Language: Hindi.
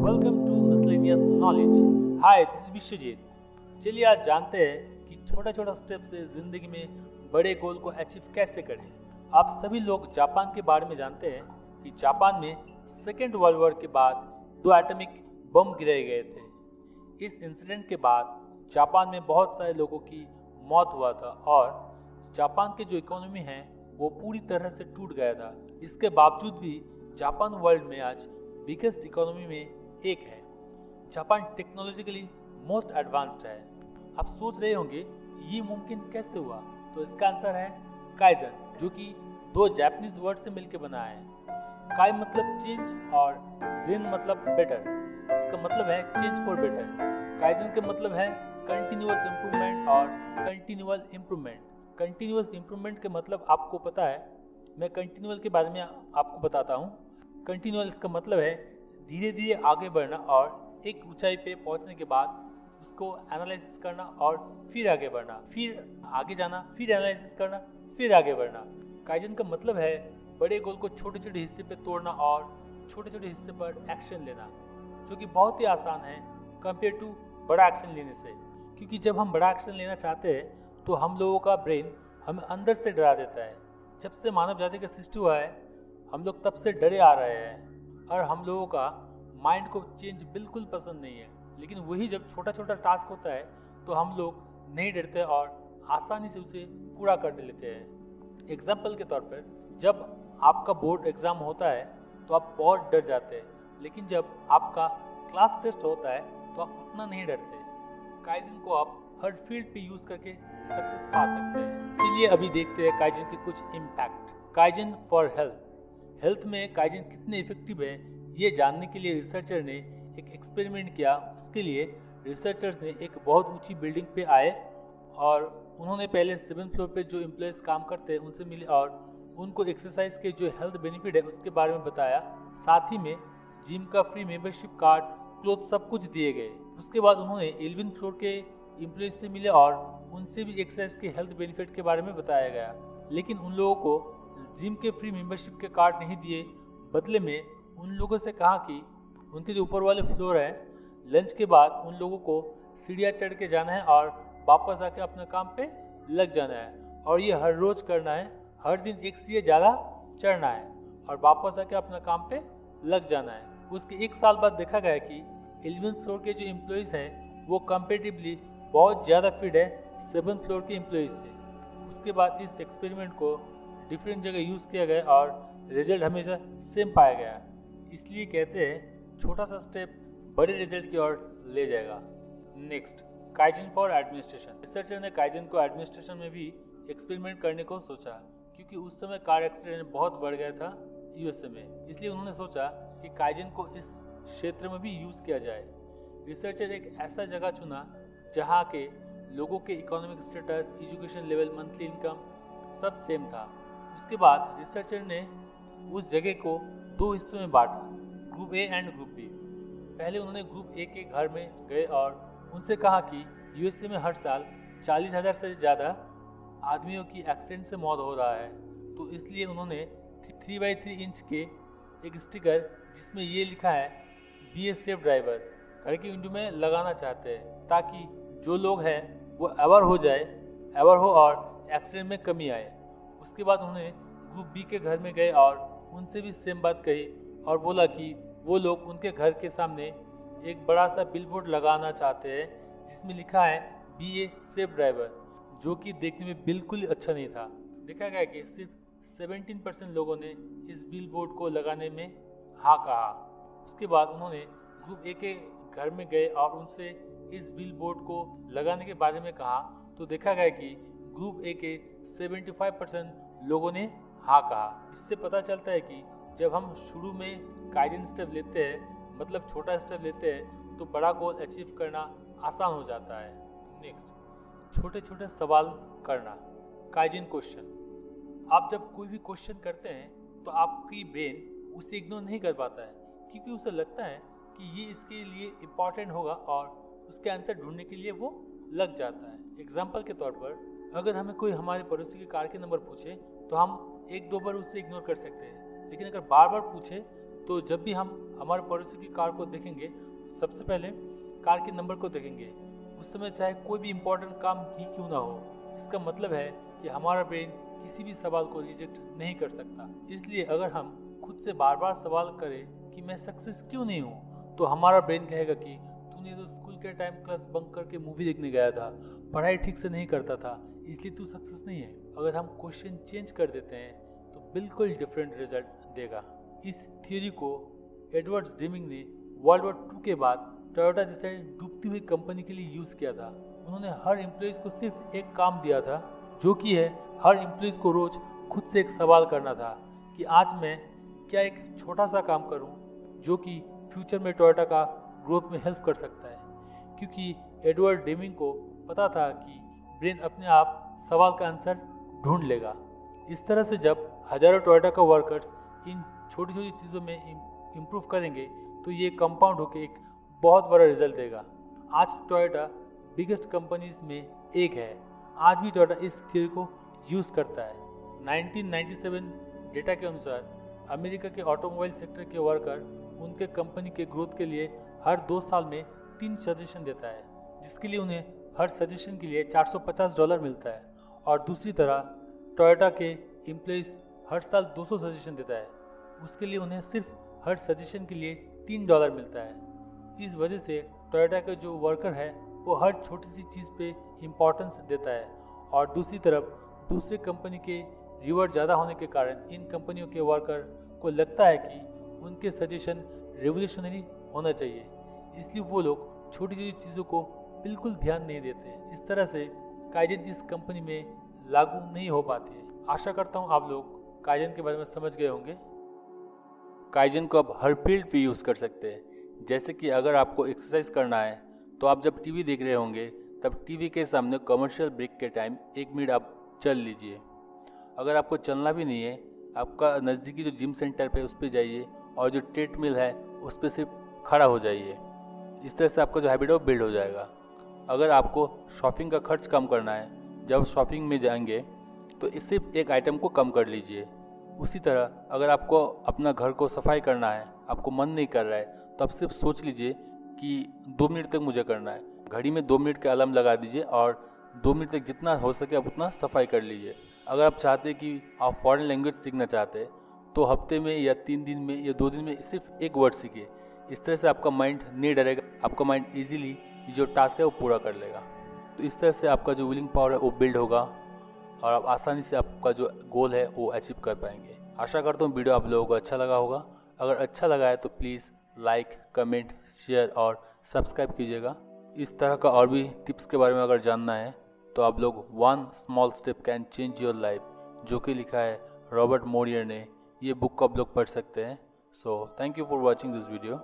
Welcome to miscellaneous knowledge. Hi, this is Vishwajeet. चलिए आज जानते हैं कि छोटा छोटा स्टेप से जिंदगी में बड़े गोल को अचीव कैसे करें। आप सभी लोग जापान के बारे में जानते हैं कि जापान में सेकेंड वर्ल्ड वॉर के बाद 2 एटॉमिक बम गिराए गए थे। इस इंसिडेंट के बाद जापान में बहुत सारे लोगों की मौत हुआ था और जापान की जो इकोनॉमी है वो पूरी तरह से टूट गया था। इसके बावजूद भी जापान वर्ल्ड में आज बिगेस्ट इकोनॉमी में एक है। जापान टेक्नोलॉजिकली मोस्ट एडवांस्ड है। आप सोच रहे होंगे ये मुमकिन कैसे हुआ, तो इसका आंसर है काइजन, जो कि 2 जापानीज वर्ड से मिलकर बना है। काई मतलब चेंज और जेन मतलब बेटर। इसका मतलब है चेंज फॉर बेटर। काइजन का मतलब है कंटिन्यूअस इम्प्रूवमेंट और कंटिन्यूअल इम्प्रूवमेंट। कंटिन्यूअस इम्प्रूवमेंट के मतलब आपको पता है, मैं कंटिन्यूअल के बारे में आपको बताता हूँ। कंटिन्यूअल इसका मतलब है धीरे धीरे आगे बढ़ना और एक ऊंचाई पे पहुंचने के बाद उसको एनालिसिस करना और फिर आगे बढ़ना, फिर आगे जाना, फिर एनालिसिस करना, फिर आगे बढ़ना। काइजन का मतलब है बड़े गोल को छोटे छोटे हिस्से पे तोड़ना और छोटे छोटे हिस्से पर एक्शन लेना, जो कि बहुत ही आसान है कंपेयर टू बड़ा एक्शन लेने से। क्योंकि जब हम बड़ा एक्शन लेना चाहते हैं तो हम लोगों का ब्रेन हमें अंदर से डरा देता है। जब से मानव जाति का सृष्टि हुआ है हम लोग तब से डरे आ रहे हैं और हम लोगों का माइंड को चेंज बिल्कुल पसंद नहीं है। लेकिन वही जब छोटा छोटा टास्क होता है तो हम लोग नहीं डरते और आसानी से उसे पूरा कर लेते हैं। एग्जाम्पल के तौर पर जब आपका बोर्ड एग्ज़ाम होता है तो आप बहुत डर जाते हैं, लेकिन जब आपका क्लास टेस्ट होता है तो आप उतना नहीं डरते। काइजन को आप हर फील्ड पे यूज़ करके सक्सेस पा सकते हैं। चलिए अभी देखते हैं काइजन के कुछ इम्पैक्ट। काइजन फॉर हेल्थ में काइजन कितने इफेक्टिव है ये जानने के लिए रिसर्चर ने एक एक्सपेरिमेंट किया। उसके लिए रिसर्चर्स ने एक बहुत ऊंची बिल्डिंग पे आए और उन्होंने पहले 7th फ्लोर पे जो एम्प्लॉयज़ काम करते हैं उनसे मिले और उनको एक्सरसाइज के जो हेल्थ बेनिफिट है उसके बारे में बताया। साथ ही में जिम का फ्री मेंबरशिप कार्ड, क्लोथ सब कुछ दिए गए। उसके बाद उन्होंने 11th फ्लोर के एम्प्लॉयज से मिले और उनसे भी एक्सरसाइज के हेल्थ बेनिफिट के बारे में बताया गया। लेकिन उन लोगों को जिम के फ्री मेंबरशिप के कार्ड नहीं दिए। बदले में उन लोगों से कहा कि उनके जो ऊपर वाले फ्लोर है, लंच के बाद उन लोगों को सीढ़ियाँ चढ़ के जाना है और वापस आके अपने काम पे लग जाना है और ये हर रोज करना है। हर दिन एक सीढ़ी ज़्यादा चढ़ना है और वापस आके अपना काम पे लग जाना है। उसके 1 साल बाद देखा गया कि 11th फ्लोर के जो एम्प्लॉयज़ हैं वो कंपेरेटिवली बहुत ज़्यादा फिट है 7th फ्लोर के एम्प्लॉयज़ से। उसके बाद इस एक्सपेरिमेंट को डिफरेंट जगह यूज़ किया गया और रिजल्ट हमेशा सेम पाया गया। इसलिए कहते हैं छोटा सा स्टेप बड़े रिजल्ट की ओर ले जाएगा। Next, kaizen for administration. Researcher ने काइजन को एडमिनिस्ट्रेशन में भी एक्सपेरिमेंट करने को सोचा, क्योंकि उस समय कार एक्सीडेंट बहुत बढ़ गया था यूएसए में। इसलिए उन्होंने सोचा कि काइजन को इस क्षेत्र में भी यूज़ किया जाए। रिसर्चर एक ऐसा जगह चुना जहाँ के लोगों के economic status, education level, monthly income सब सेम था। उसके बाद रिसर्चर ने उस जगह को 2 हिस्सों में बांटा, group A and group B. पहले उन्होंने ग्रुप ए के घर में गए और उनसे कहा कि यूएसए में हर साल 40,000 से ज़्यादा आदमियों की एक्सीडेंट से मौत हो रहा है, तो इसलिए उन्होंने 3x3 इंच के एक स्टिकर जिसमें ये लिखा है बी ए सेफ ड्राइवर घर की विंडो में लगाना चाहते हैं, ताकि जो लोग हैं वो अवेयर हो और एक्सीडेंट में कमी आए। उसके बाद उन्होंने ग्रुप बी के घर में गए और उनसे भी सेम बात कही और बोला कि वो लोग उनके घर के सामने एक बड़ा सा बिलबोर्ड लगाना चाहते हैं जिसमें लिखा है बी ए सेफ ड्राइवर, जो कि देखने में बिल्कुल अच्छा नहीं था। देखा गया कि सिर्फ 17% लोगों ने इस बिलबोर्ड को लगाने में हाँ कहा। उसके बाद उन्होंने ग्रुप ए के घर में गए और उनसे इस बिलबोर्ड को लगाने के बारे में कहा, तो देखा गया कि ग्रुप ए के 75% लोगों ने हाँ कहा। इससे पता चलता है कि जब हम शुरू में काइजन स्टेप लेते हैं, मतलब छोटा स्टेप लेते हैं, तो बड़ा गोल अचीव करना आसान हो जाता है। नेक्स्ट, छोटे छोटे सवाल करना, काइजन क्वेश्चन। आप जब कोई भी क्वेश्चन करते हैं तो आपकी ब्रेन उसे इग्नोर नहीं कर पाता है, क्योंकि उसे लगता है कि ये इसके लिए इम्पॉर्टेंट होगा और उसके आंसर ढूंढने के लिए वो लग जाता है। एग्जाम्पल के तौर पर अगर हमें कोई हमारे पड़ोसी की कार के नंबर पूछे तो हम 1-2 बार उसे इग्नोर कर सकते हैं, लेकिन अगर बार बार पूछे तो जब भी हम हमारे पड़ोसी की कार को देखेंगे, सबसे पहले कार के नंबर को देखेंगे। उस समय चाहे कोई भी इम्पोर्टेंट काम ही क्यों ना हो, इसका मतलब है कि हमारा ब्रेन किसी भी सवाल को रिजेक्ट नहीं कर सकता। इसलिए अगर हम खुद से बार बार सवाल करें कि मैं सक्सेस क्यों नहीं हूँ, तो हमारा ब्रेन कहेगा कि तूने तो स्कूल के टाइम क्लास बंक करके मूवी देखने गया था, पढ़ाई ठीक से नहीं करता था, इसलिए तू सक्सेस नहीं है। अगर हम क्वेश्चन चेंज कर देते हैं तो बिल्कुल डिफरेंट रिजल्ट देगा। इस थ्योरी को एडवर्ड डेमिंग ने वर्ल्ड वॉर 2 के बाद टोयोटा जैसे डूबती हुई कंपनी के लिए यूज़ किया था। उन्होंने हर एम्प्लॉयज़ को सिर्फ एक काम दिया था, जो कि है हर एम्प्लॉयज़ को रोज़ खुद से एक सवाल करना था कि आज मैं क्या एक छोटा सा काम करूं जो कि फ्यूचर में टोयोटा का ग्रोथ में हेल्प कर सकता है। क्योंकि एडवर्ड डेमिंग को पता था कि ब्रेन अपने आप सवाल का आंसर ढूंढ लेगा। इस तरह से जब हजारों टोयोटा का वर्कर्स इन छोटी छोटी चीज़ों में इम्प्रूव करेंगे तो ये कंपाउंड होकर एक बहुत बड़ा रिजल्ट देगा। आज टोयोटा बिगेस्ट कंपनीज में एक है। आज भी टोयोटा इस थ्योरी को यूज़ करता है। 1997 डेटा के अनुसार अमेरिका के ऑटोमोबाइल सेक्टर के वर्कर उनके कंपनी के ग्रोथ के लिए हर 2 साल में 3 सजेशन देता है, जिसके लिए उन्हें हर सजेशन के लिए $450 मिलता है। और दूसरी तरह टोयोटा के एम्प्लॉइज हर साल 200 सजेशन देता है, उसके लिए उन्हें सिर्फ हर सजेशन के लिए $3 मिलता है। इस वजह से टोयोटा का जो वर्कर है वो हर छोटी सी चीज़ पे इम्पोर्टेंस देता है। और दूसरी तरफ दूसरी कंपनी के रिवॉर्ड ज़्यादा होने के कारण इन कंपनियों के वर्कर को लगता है कि उनके सजेशन रेवोल्यूशनरी होना चाहिए, इसलिए वो लोग छोटी छोटी चीज़ों को बिल्कुल ध्यान नहीं देते। इस तरह से काइजन इस कंपनी में लागू नहीं हो पाती है। आशा करता हूँ आप लोग काइजन के बारे में समझ गए होंगे। काइजन को आप हर फील्ड पे यूज़ कर सकते हैं। जैसे कि अगर आपको एक्सरसाइज करना है तो आप जब टीवी देख रहे होंगे तब टीवी के सामने कमर्शियल ब्रेक के टाइम 1 मिनट आप चल लीजिए। अगर आपको चलना भी नहीं है, आपका नज़दीकी जो जिम सेंटर पे उस पर जाइए और जो ट्रेडमिल है उस पर सिर्फ खड़ा हो जाइए। इस तरह से आपका जो हैबिट है वो बिल्ड हो जाएगा। अगर आपको शॉपिंग का खर्च कम करना है, जब शॉपिंग में जाएंगे तो सिर्फ एक आइटम को कम कर लीजिए। उसी तरह अगर आपको अपना घर को सफाई करना है, आपको मन नहीं कर रहा है, तो आप सिर्फ सोच लीजिए कि 2 मिनट तक मुझे करना है। घड़ी में 2 मिनट का अलार्म लगा दीजिए और 2 मिनट तक जितना हो सके आप उतना सफाई कर लीजिए। अगर आप चाहते हैं कि आप फॉरेन लैंग्वेज सीखना चाहते हैं तो हफ्ते में या 3 दिन में या 2 दिन में सिर्फ एक वर्ड सीखिए। इस तरह से आपका माइंड नहीं डरेगा, आपका माइंड ईजिली जो टास्क है वो पूरा कर लेगा। तो इस तरह से आपका जो विलिंग पावर है वो बिल्ड होगा और आप आसानी से आपका जो गोल है वो अचीव कर पाएंगे। आशा करता हूँ वीडियो आप लोगों को अच्छा लगा होगा। अगर अच्छा लगा है तो प्लीज़ लाइक, कमेंट, शेयर और सब्सक्राइब कीजिएगा। इस तरह का और भी टिप्स के बारे में अगर जानना है तो आप लोग 1 small step can change your life जो कि लिखा है रॉबर्ट मोरियर ने, ये बुक को आप लोग पढ़ सकते हैं। So thank you for watching this video.